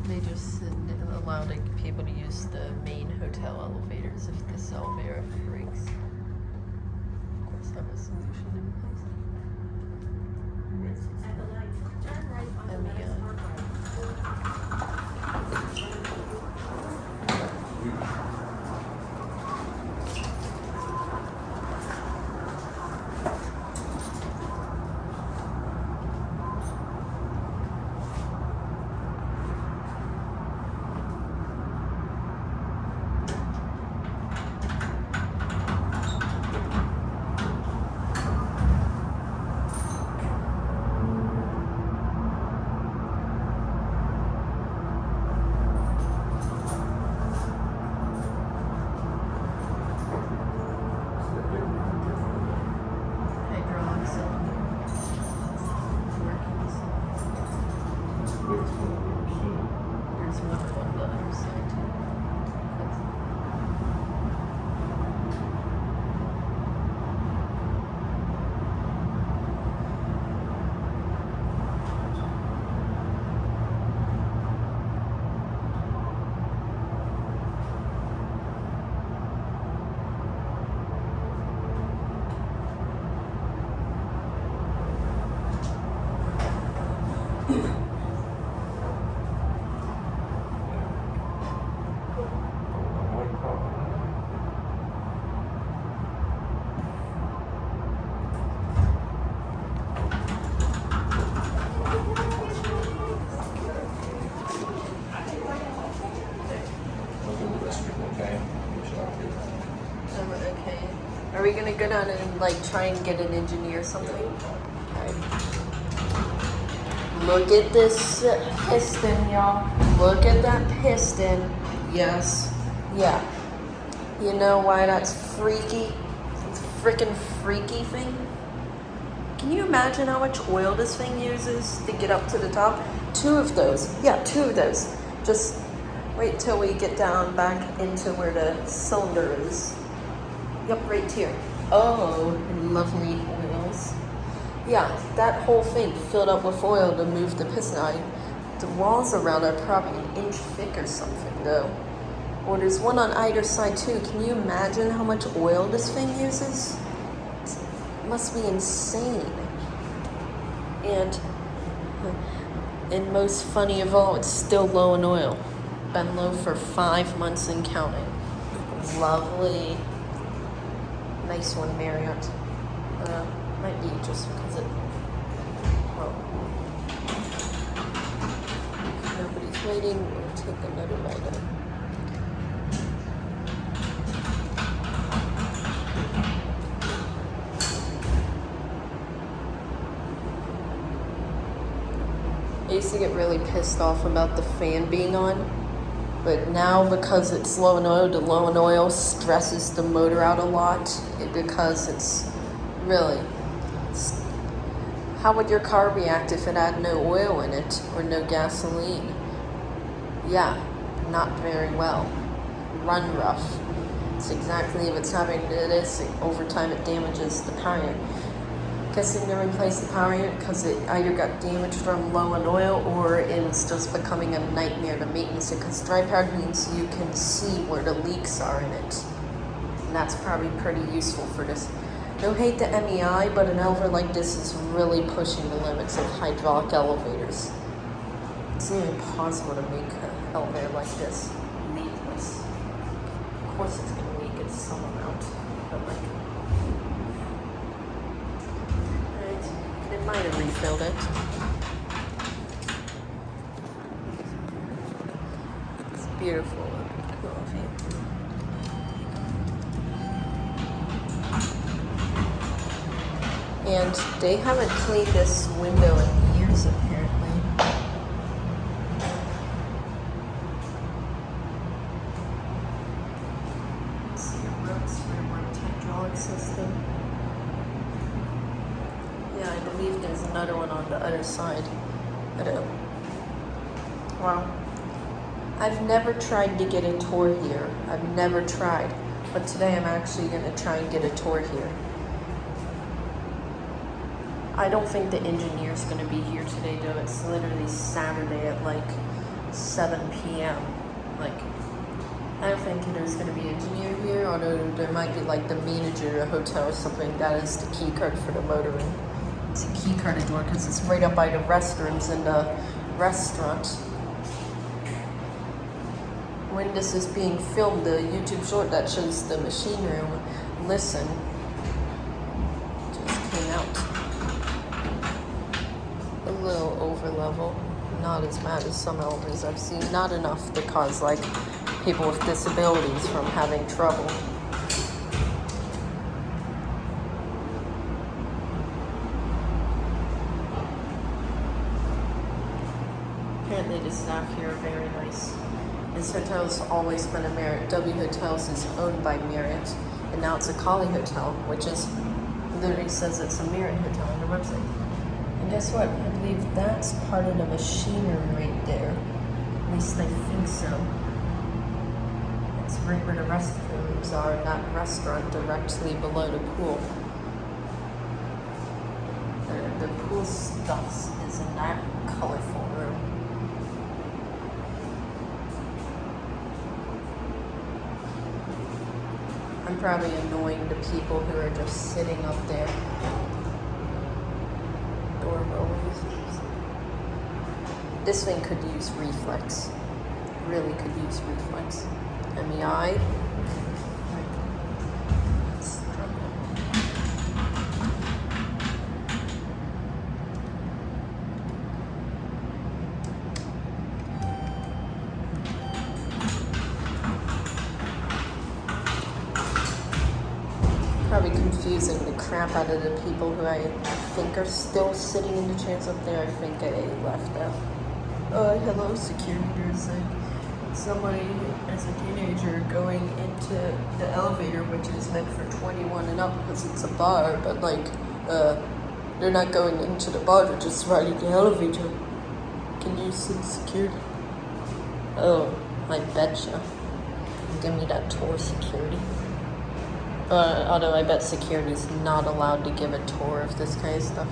They just allow people to use the main hotel elevators if this elevator breaks. Of course, have a solution in place. At the light, turn right on the next Hydraulic cylinder. There's one on the other side too. Okay. Are we gonna go down and like try and get an engineer or something? Okay. Look at this piston, y'all. Look at that piston. Yes. Yeah. You know why that's freaky? It's a freaking freaky thing. Can you imagine how much oil this thing uses to get up to the top? 2 of those. Yeah, 2 of those. Just wait till we get down back into where the cylinder is. Yep, right here. Oh, lovely oils. Yeah, that whole thing filled up with oil to move the piston. The walls around are probably an inch thick or something, though. Well, there's one on either side, too. Can you imagine how much oil this thing uses? It must be insane. And most funny of all, it's still low in oil. Been low for 5 months and counting. Lovely. Nice one, Marriott. Might be just because it, well, nobody's waiting. We'll take another ride up. I used to get really pissed off about the fan being on, but now because it's low in oil, the low in oil stresses the motor out a lot because it's really, how would your car react if it had no oil in it or no gasoline? Yeah, not very well. Run rough. It's exactly what's happening to this. Over time it damages the power unit. Guessing to replace the power unit because it either got damaged from low in oil or it was just becoming a nightmare to maintenance it, because dry powder means you can see where the leaks are in it. And that's probably pretty useful for this. No hate to MEI, but an elevator like this is really pushing the limits of hydraulic elevators. It's not even possible to make an elevator like this leakless. Of course it's going to leak at some amount, but like, it might have refilled it. It's beautiful coffee. And they haven't cleaned this window in years, apparently. Let's see, ropes for one hydraulic system. Yeah, I believe there's another one on the other side. I don't know. Wow. I've never tried to get a tour here. I've never tried. But today I'm actually going to try and get a tour here. I don't think the engineer's going to be here today, though. It's literally Saturday at like 7 p.m. Like, I don't think there's going to be an engineer here, although there might be like the manager of a hotel or something that is the key card for the motoring. It's a key card door because it's right up by the restrooms in the restaurant. When this is being filmed, the YouTube short that shows the machine room, listen, just came out. A little over level, not as bad as some elevators I've seen, not enough to cause like people with disabilities from having trouble. Apparently the staff here are very nice. This hotel's always been a Marriott. W Hotels is owned by Marriott, and now it's a Kali Hotel, which is literally says it's a Marriott hotel on their website. And guess what? I believe that's part of the machine room right there. At least I think so. It's right where the restrooms are in that restaurant directly below the pool. The pool stuff is in that colorful room. I'm probably annoying the people who are just sitting up there. Door rollers. This thing could use reflex. Really could use reflex. MEI. Probably confusing the crap out of the people who I think are still sitting in the chairs up there. I think I left out. Hello, security. There's like somebody as a teenager going into the elevator, which is meant for 21 and up because it's a bar, but like, they're not going into the bar, they're just riding the elevator. Can you see security? Oh, I betcha. Give me that tour, security. Although I bet security's not allowed to give a tour of this kind of stuff.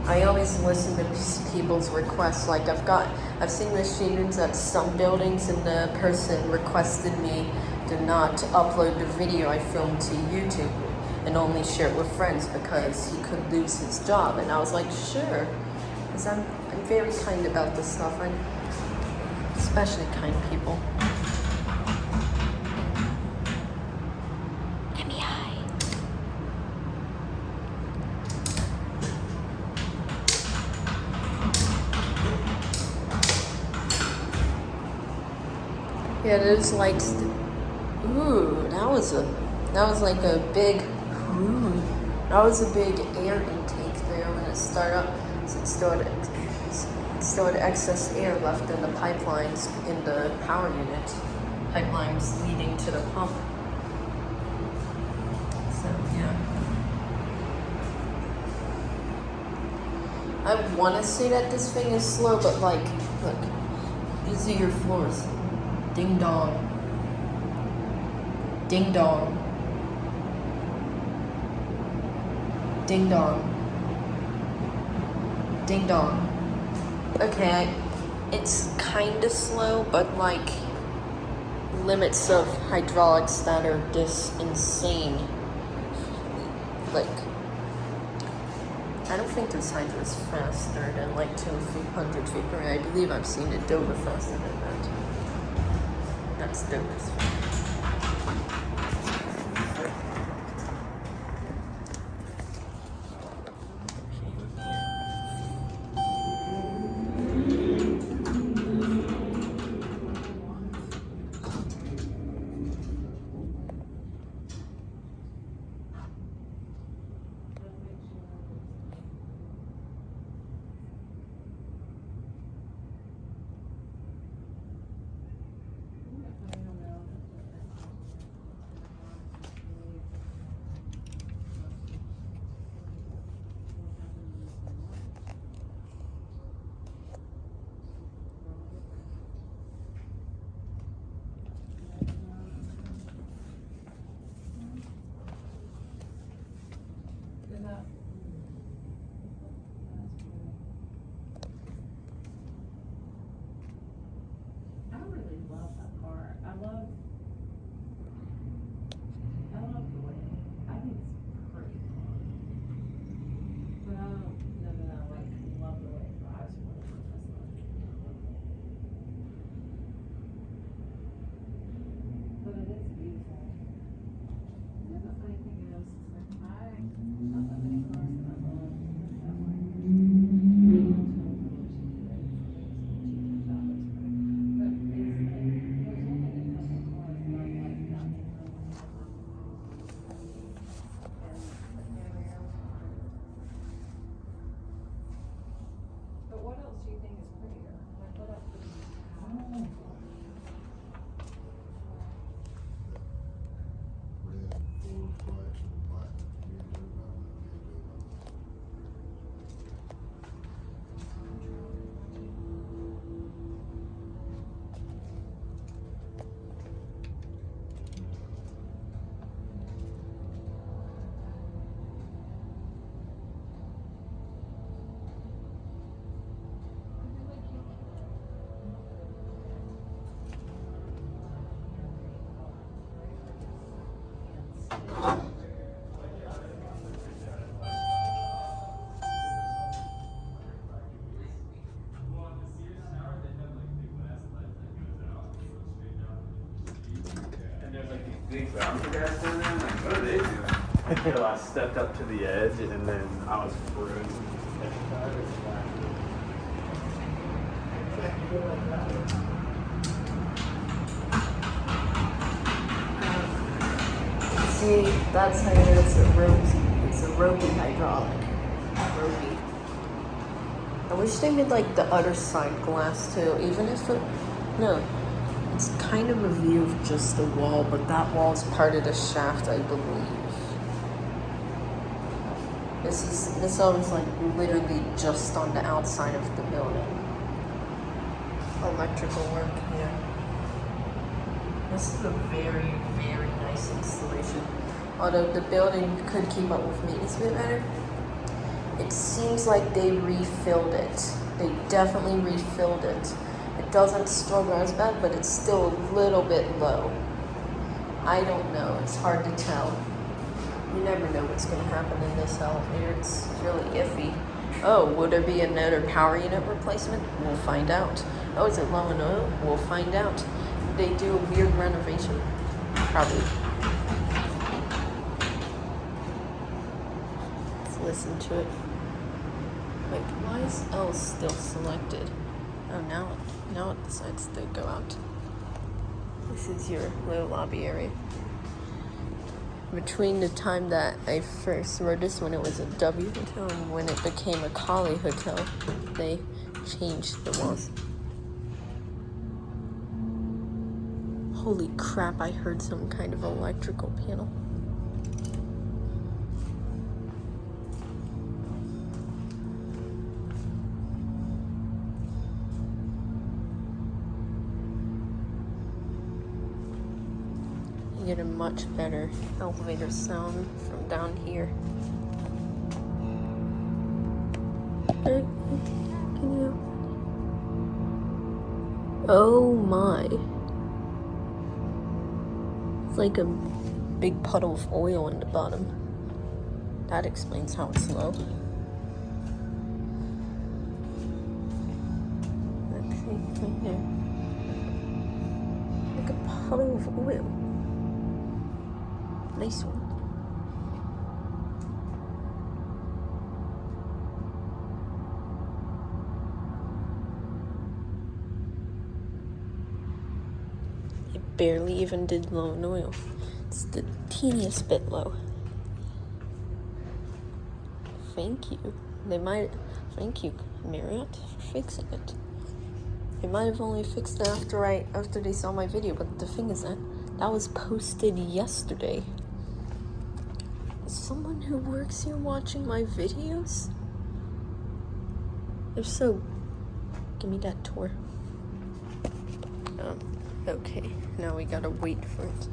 I always listen to people's requests. Like I've seen machine rooms at some buildings, and the person requested me to not upload the video I filmed to YouTube and only share it with friends because he could lose his job. And I was like, sure, because I'm very kind about this stuff. I'm especially kind people. MEI. Yeah, those lights. Ooh, that was like a big. Ooh, that was a big air intake there when it started up. So it still had excess air left in the pipelines in the power unit. Pipelines leading to the pump. So yeah. I want to say that this thing is slow, but like, look, these are your floors. Ding dong. Ding dong. Ding dong. Ding dong. Okay, it's kinda slow, but like limits of hydraulics that are this insane. Like, I don't think this hydro is faster than like 200 feet per minute. I believe I've seen it Dover faster than that. That's Dover's. And there's like these big bouncer guys down there. I'm like, what do they do? Until I stepped up to the edge and then I was frozen. See, that's how you know it's a ropey. It's a ropey hydraulic. Ropey. I wish they made like the other side glass too, even if it. No. It's kind of a view of just the wall, but that wall is part of the shaft, I believe. This one's like literally just on the outside of the building. Electrical work here. This is a very, very nice installation. Although the building could keep up with maintenance a bit better, it seems like they refilled it. They definitely refilled it. It doesn't struggle as bad, but it's still a little bit low. I don't know. It's hard to tell. You never know what's going to happen in this elevator. It's really iffy. Oh, will there be another power unit replacement? We'll find out. Oh, is it low in oil? We'll find out. Did they do a weird renovation? Probably. Let's listen to it. Wait, why is L still selected? Oh, now it decides to go out. This is your little lobby area. Between the time that I first wrote this when it was a W hotel and when it became a Kali hotel, they changed the walls. Holy crap, I heard some kind of electrical panel. You get a much better elevator sound from down here. Can you? Oh my. It's like a big puddle of oil in the bottom. That explains how it's low. Let's see, right there. Like a puddle of oil. Nice one. It barely even did low in oil. It's the teeniest bit low. Thank you. Thank you, Marriott, for fixing it. They might have only fixed it after they saw my video, but the thing is that was posted yesterday. Is someone who works here watching my videos? If so, give me that tour. Okay, now we gotta wait for it.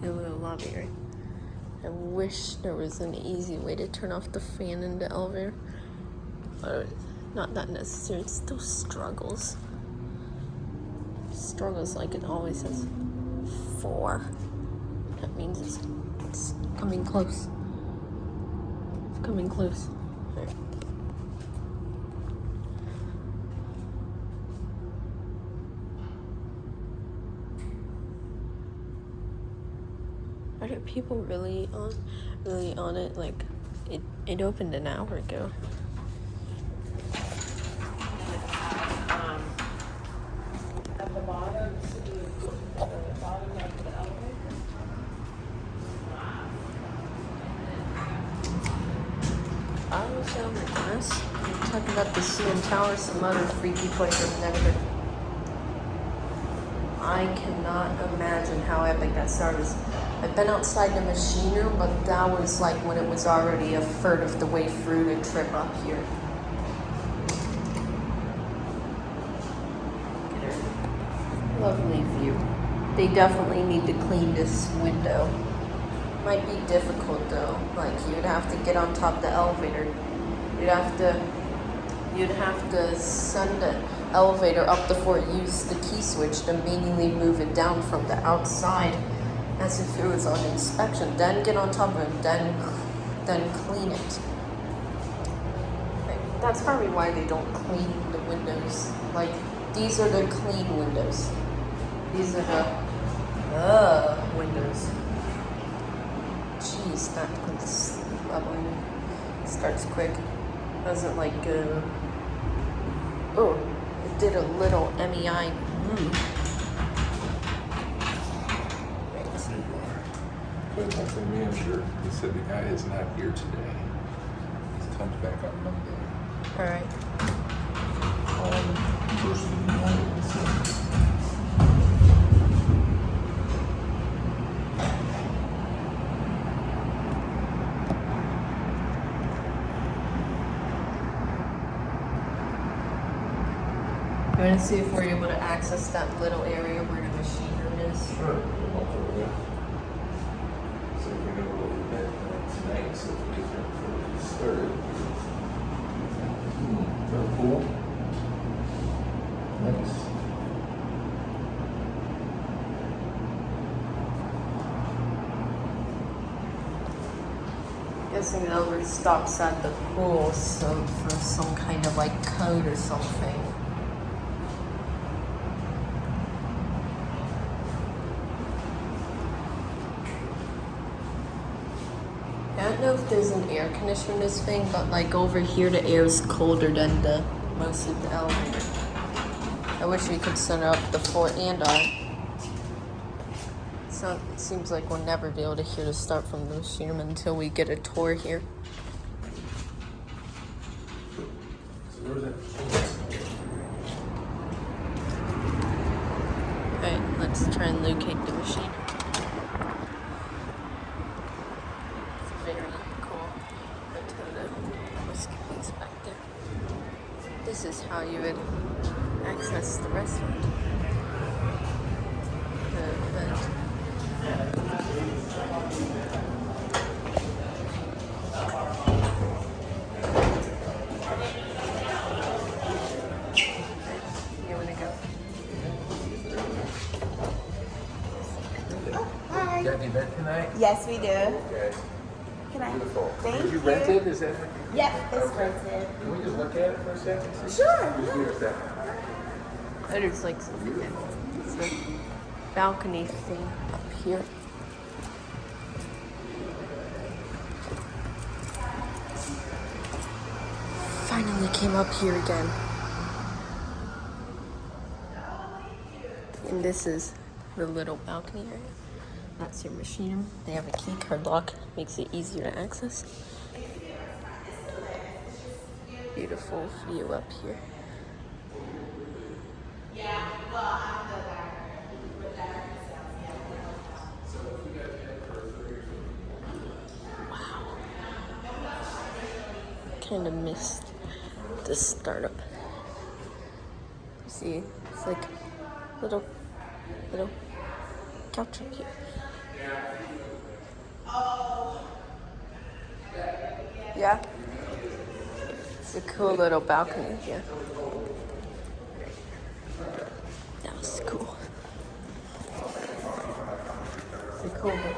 A little lobby, right? I wish there was an easy way to turn off the fan in the elevator. But not that necessary, it still struggles. Struggles like it always has. 4. That means it's coming close. It's coming close. There. Are there people really on it? Like, it opened an hour ago. At the bottom, the bottom of the elevator. I was down the glass. I'm talking about the CN Tower, some other freaky place I've never. I cannot imagine how epic that start is. I've been outside the machine room, but that was like when it was already a third of the way through the trip up here. Look at her. Lovely view. They definitely need to clean this window. Might be difficult though. Like you'd have to get on top of the elevator. You'd have to send the elevator up before it used the key switch to manually move it down from the outside. as if it was on inspection, then get on top of it, then clean it. Like, that's probably why they don't clean the windows. Like, these are the clean windows. These are the windows. Jeez, that one's leveling. Starts quick. Doesn't like go. Oh, it did a little MEI. The manager, he said the guy is not here today. He comes back on Monday. All right. First thing in the morning, so. You want to see if we're able to access that little area where the machine room is? Sure. So we're gonna go over that tonight, so if we get there before we start. Very cool. Nice. Guessing Albert stops at the pool, so for some kind of like code or something. I don't know if there's an air conditioner in this thing, but like over here the air is colder than the most of the elevator. I wish we could center up the fore and on. So it seems like we'll never be able to hear the start from the machine room until we get a tour here. So where's that? Alright, let's try and locate the machine. It's very cool. What's back there? This is how you would access the restaurant. You wanna go? Hi. Got the event tonight? Yes, we do. Okay. Can I? Beautiful. Thank Did you you. rent it? Is that what you? Yep, it's rented. Can we just look at it for a second? Sure. Just give it a second. Oh, there's like some it's a balcony thing up here. Finally came up here again. And this is the little balcony area. That's your machine room. They have a key card lock, makes it easier to access. Beautiful view up here. Wow. Kind of missed the startup. See, it's like little couch up here. Yeah. It's a cool little balcony here. That was cool. It's a cool one.